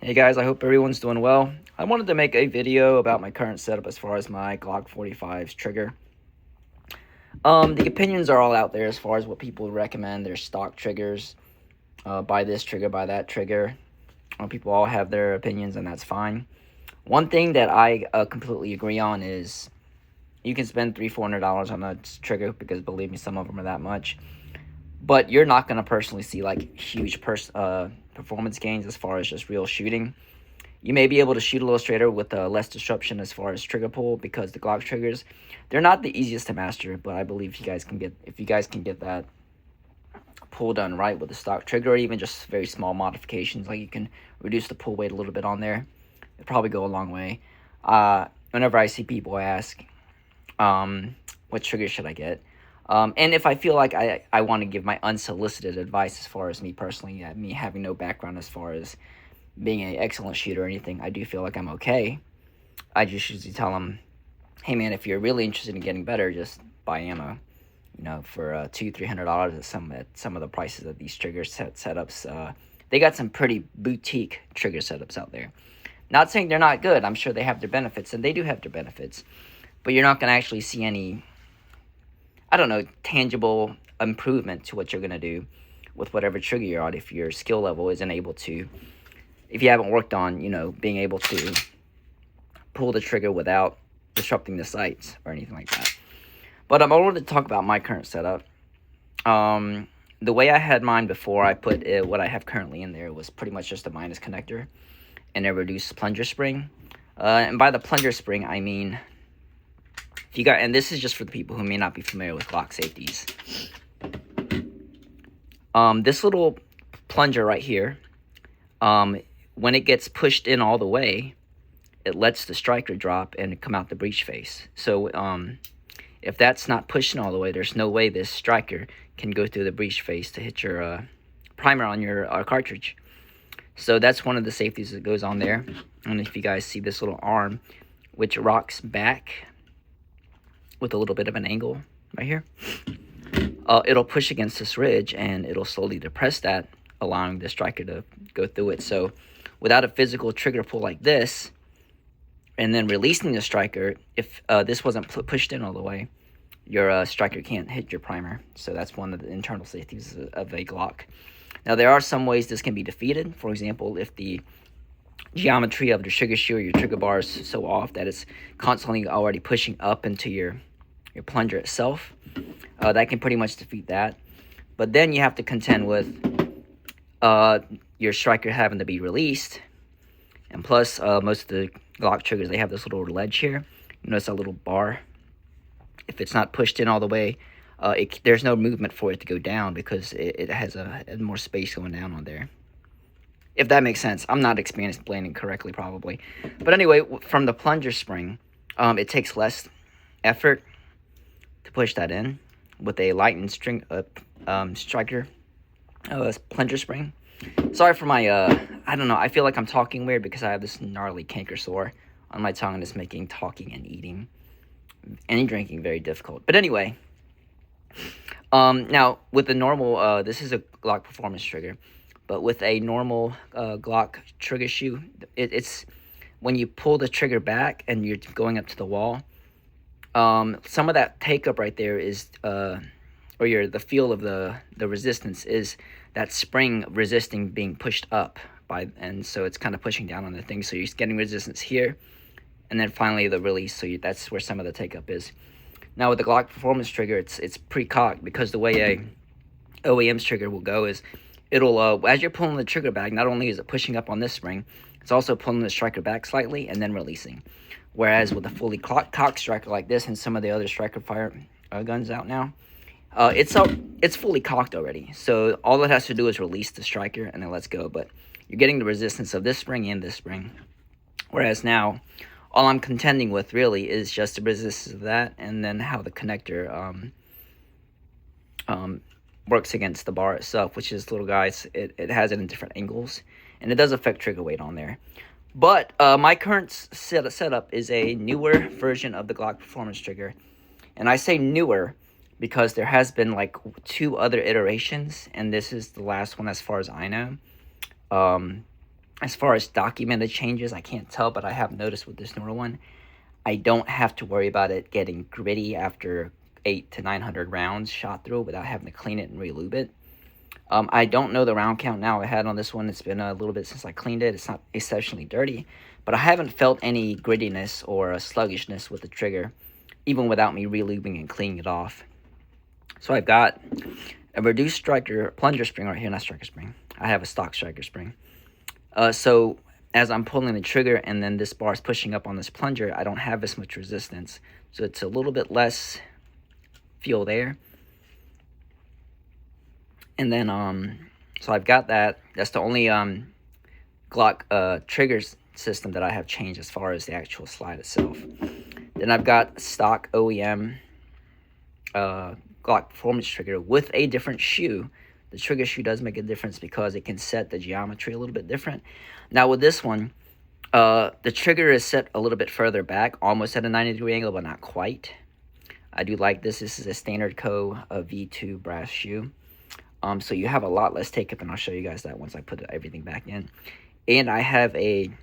Hey guys, I hope everyone's doing well. I wanted to make a video about my current setup as far as my Glock 45's trigger. The opinions are all out there as far as what people recommend. There's stock triggers, buy this trigger, buy that trigger. People all have their opinions, and that's fine. One thing that I completely agree on is you can spend $300-400 on a trigger, because believe me, some of them are that much. But you're not going to personally see like huge performance gains as far as just real shooting. You may be able to shoot a little straighter with less disruption as far as trigger pull, because the Glock triggers, they're not the easiest to master, but I believe if you guys can get that pull done right with the stock trigger, or even just very small modifications, like you can reduce the pull weight a little bit on there, it'll probably go a long way. Whenever I see people ask, what trigger should I get? And if I feel like I want to give my unsolicited advice as far as me personally, me having no background as far as being an excellent shooter or anything, I do feel like I'm okay. I just usually tell them, hey man, if you're really interested in getting better, just buy ammo. You know, for $200-300 at some of the prices of these trigger setups. They got some pretty boutique trigger setups out there. Not saying they're not good. I'm sure they have their benefits, and they do have their benefits. But you're not going to actually see any, I don't know, tangible improvement to what you're going to do with whatever trigger you're on if your skill level isn't able to, if you haven't worked on, being able to pull the trigger without disrupting the sights or anything like that. But I wanted to talk about my current setup. The way I had mine before, I put what I have currently in there was pretty much just a minus connector and a reduced plunger spring. And by the plunger spring, I mean, if you got, and this is just for the people who may not be familiar with Glock safeties. This little plunger right here, when it gets pushed in all the way, it lets the striker drop and come out the breech face. So if that's not pushing all the way, there's no way this striker can go through the breech face to hit your primer on your cartridge. So that's one of the safeties that goes on there. And if you guys see this little arm, which rocks back with a little bit of an angle right here, it'll push against this ridge and it'll slowly depress that, allowing the striker to go through it. So without a physical trigger pull like this, and then releasing the striker, if this wasn't pushed in all the way, your striker can't hit your primer. So that's one of the internal safeties of a Glock. Now, there are some ways this can be defeated. For example, if the geometry of the trigger shoe or your trigger bar is so off that it's constantly already pushing up into your plunger itself, that can pretty much defeat that. But then you have to contend with your striker having to be released. And plus, most of the Glock triggers, they have this little ledge here. You notice that little bar? If it's not pushed in all the way, there's no movement for it to go down, because it has more space going down on there. If that makes sense. I'm not explaining correctly, probably. But anyway, from the plunger spring, it takes less effort to push that in with a lightened striker plunger spring. Sorry for my, I don't know, I feel like I'm talking weird because I have this gnarly canker sore on my tongue, and it's making talking and eating and drinking very difficult. But anyway, now with the normal, this is a Glock performance trigger, but with a normal Glock trigger shoe, it's when you pull the trigger back and you're going up to the wall, some of that take up right there is, or the feel of the resistance is that spring resisting being pushed up and so it's kind of pushing down on the thing. So you're getting resistance here, and then finally the release. So that's where some of the take up is. Now with the Glock performance trigger, it's pre-cocked, because the way a OEM's trigger will go is it'll as you're pulling the trigger back, not only is it pushing up on this spring, it's also pulling the striker back slightly and then releasing. Whereas with a fully cocked striker like this and some of the other striker fire guns out now, it's fully cocked already. So all it has to do is release the striker and then let's go. But you're getting the resistance of this spring and this spring. Whereas now, all I'm contending with really is just the resistance of that, and then how the connector works against the bar itself, which is, little guys, it has it in different angles, and it does affect trigger weight on there. But my current setup is a newer version of the Glock performance trigger. And I say newer because there has been like 2 other iterations, and this is the last one as far as I know. As far as documented changes, I can't tell, but I have noticed with this newer one, I don't have to worry about it getting gritty after 800 to 900 rounds shot through without having to clean it and re-lube it. I don't know the round count now I had on this one. It's been a little bit since I cleaned it. It's not exceptionally dirty, but I haven't felt any grittiness or a sluggishness with the trigger, even without me re-lubing and cleaning it off. So I've got a reduced striker plunger spring right here, not striker spring. I have a stock striker spring. So as I'm pulling the trigger and then this bar is pushing up on this plunger, I don't have as much resistance. So it's a little bit less feel there. And then, so I've got that. That's the only Glock triggers system that I have changed as far as the actual slide itself. Then I've got stock OEM Glock performance trigger with a different shoe. The trigger shoe does make a difference because it can set the geometry a little bit different. Now with this one, the trigger is set a little bit further back, almost at a 90-degree angle, but not quite. I do like this. This is a standard Co V2 brass shoe. So you have a lot less take up, and I'll show you guys that once I put everything back in. And I have an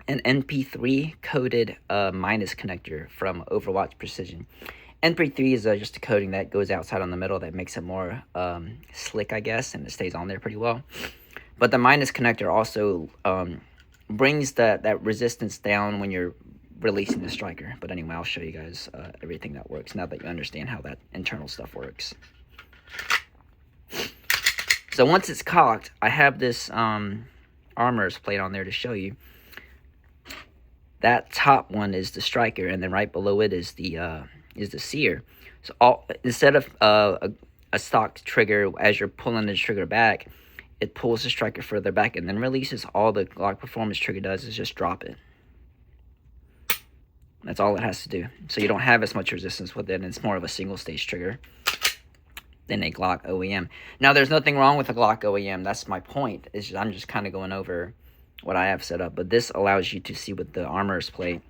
NP3 coated minus connector from Overwatch Precision. NP3 is just a coating that goes outside on the middle that makes it more slick, I guess, and it stays on there pretty well. But the minus connector also brings that resistance down when you're releasing the striker. But anyway, I'll show you guys everything that works now that you understand how that internal stuff works. So once it's cocked, I have this armorer's plate on there to show you. That top one is the striker, and then right below it is the sear. So instead of a stock trigger, as you're pulling the trigger back, it pulls the striker further back and then releases. All the Glock performance trigger does is just drop it. That's all it has to do. So you don't have as much resistance with it, and it's more of a single stage trigger than a Glock OEM. Now, there's nothing wrong with a Glock OEM. That's my point. I'm just kind of going over what I have set up. But this allows you to see with the armorer's plate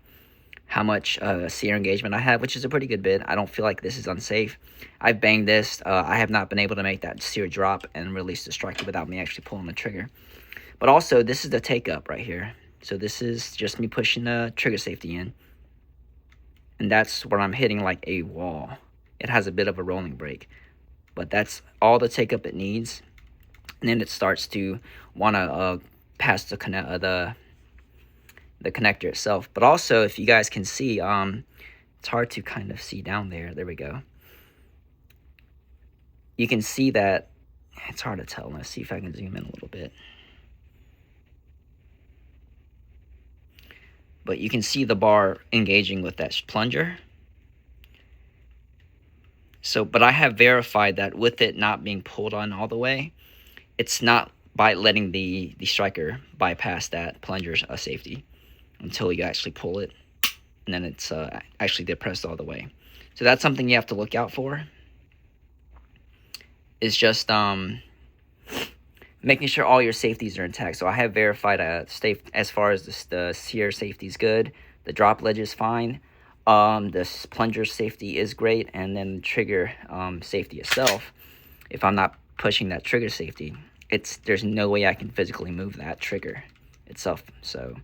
how much sear engagement I have, which is a pretty good bit. I don't feel like this is unsafe. I've banged this. I have not been able to make that sear drop and release the striker without me actually pulling the trigger. But also, this is the take-up right here. So this is just me pushing the trigger safety in. And that's where I'm hitting like a wall. It has a bit of a rolling break. But that's all the take-up it needs. And then it starts to want to pass the connector itself. But also, if you guys can see, it's hard to kind of see down there. There we go. You can see that it's hard to tell. Let's see if I can zoom in a little bit. But you can see the bar engaging with that plunger. So, but I have verified that with it not being pulled on all the way, it's not by letting the striker bypass that plunger's safety until you actually pull it, and then it's actually depressed all the way. So that's something you have to look out for. Is just making sure all your safeties are intact. So I have verified as far as the sear safety is good, the drop ledge is fine, the plunger safety is great, and then the trigger safety itself, if I'm not pushing that trigger safety, there's no way I can physically move that trigger itself. So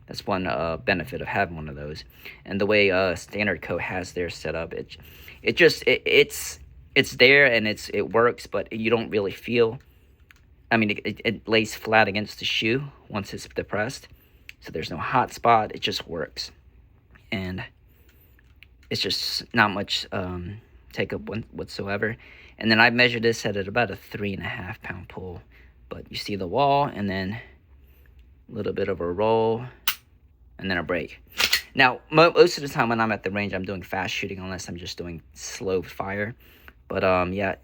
that's one benefit of having one of those. And the way Standard Co has their setup, it's there and it works, but you don't really feel. I mean, it lays flat against the shoe once it's depressed, so there's no hot spot. It just works, and it's just not much take up whatsoever. And then I measured this at about a 3.5 pound pull, but you see the wall, and then a little bit of a roll, and then a break. Now, most of the time when I'm at the range, I'm doing fast shooting unless I'm just doing slow fire. But yeah,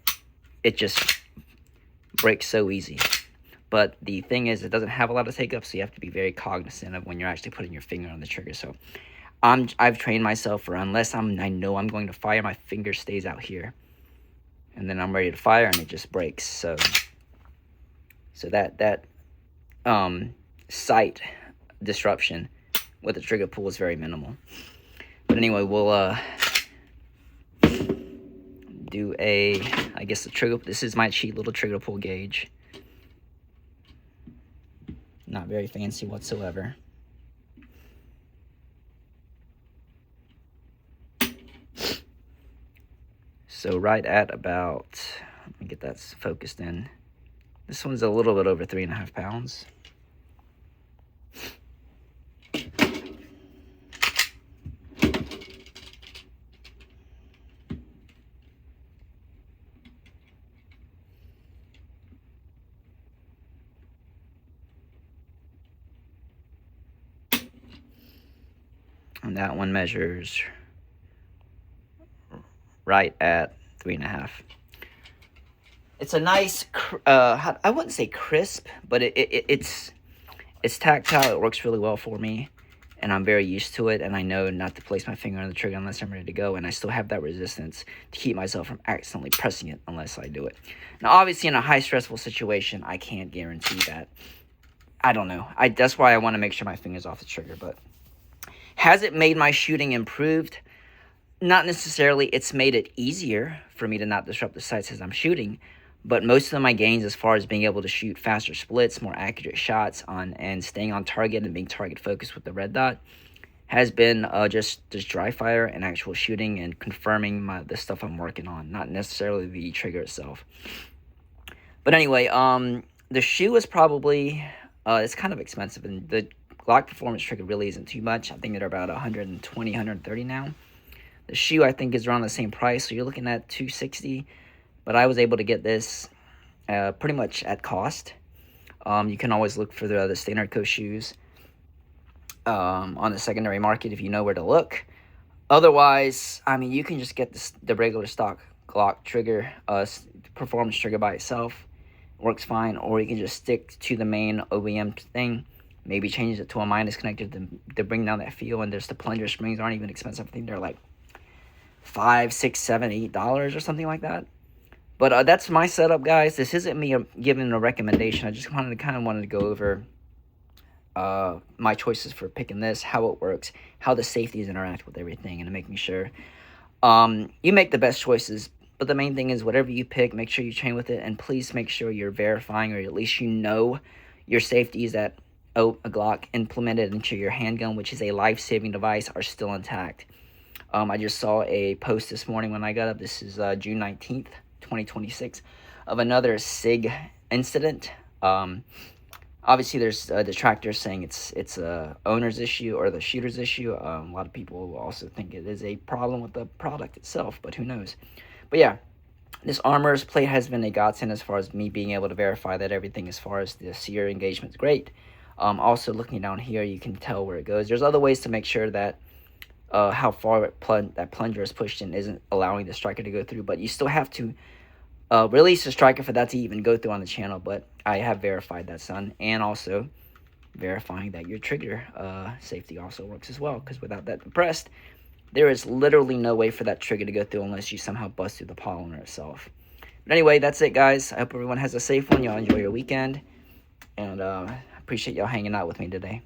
it just breaks so easy. But the thing is, it doesn't have a lot of take up, so you have to be very cognizant of when you're actually putting your finger on the trigger. So I've trained myself for unless I know I'm going to fire, my finger stays out here, and then I'm ready to fire, and it just breaks. So that sight disruption with the trigger pull is very minimal. But anyway, we'll do I guess the trigger. This is my cheap little trigger pull gauge. Not very fancy whatsoever. So right at about, let me get that focused in. This one's a little bit over 3.5 pounds. And that one measures right at 3.5. It's a nice, I wouldn't say crisp, but it's tactile. It works really well for me, and I'm very used to it, and I know not to place my finger on the trigger unless I'm ready to go, and I still have that resistance to keep myself from accidentally pressing it unless I do it. Now, obviously, in a high stressful situation, I can't guarantee that. I don't know. That's why I want to make sure my finger's off the trigger, but has it made my shooting improved? Not necessarily. It's made it easier for me to not disrupt the sights as I'm shooting, but most of my gains as far as being able to shoot faster splits, more accurate shots and staying on target and being target focused with the red dot has been just dry fire and actual shooting and confirming the stuff I'm working on, not necessarily the trigger itself. But anyway, the shoe is probably, it's kind of expensive, and the Glock Performance trigger really isn't too much. I think they're about 120, 130 now. The shoe, I think, is around the same price, so you're looking at $260. But I was able to get this pretty much at cost. You can always look for the standard co shoes on the secondary market if you know where to look. Otherwise, I mean, you can just get the regular stock Glock trigger, performance trigger by itself. Works fine. Or you can just stick to the main OEM thing. Maybe change it to a minus connector to bring down that feel. And there's the plunger springs aren't even expensive. I think they're like $5, $6, $7, $8 or something like that. But that's my setup, guys. This isn't me giving a recommendation. I just kind of wanted to go over my choices for picking this, how it works, how the safeties interact with everything, and making sure you make the best choices. But the main thing is whatever you pick, make sure you train with it, and please make sure you're verifying, or at least you know your safeties that a Glock implemented into your handgun, which is a life-saving device, are still intact. I just saw a post this morning when I got up. This is June 19th. 2026 of another SIG incident. Obviously there's detractors saying it's a owner's issue or the shooter's issue. A lot of people will also think it is a problem with the product itself, but who knows. But yeah, this armor's plate has been a godsend as far as me being able to verify that everything as far as the sear engagement is great. Also looking down here, you can tell where it goes. There's other ways to make sure that how far that plunger is pushed in isn't allowing the striker to go through, but you still have to release the striker for that to even go through on the channel. But I have verified that, son, and also verifying that your trigger safety also works as well, because without that depressed, there is literally no way for that trigger to go through unless you somehow bust through the polymer itself. But anyway, that's it, guys. I hope everyone has a safe one. Y'all enjoy your weekend, and I appreciate y'all hanging out with me today.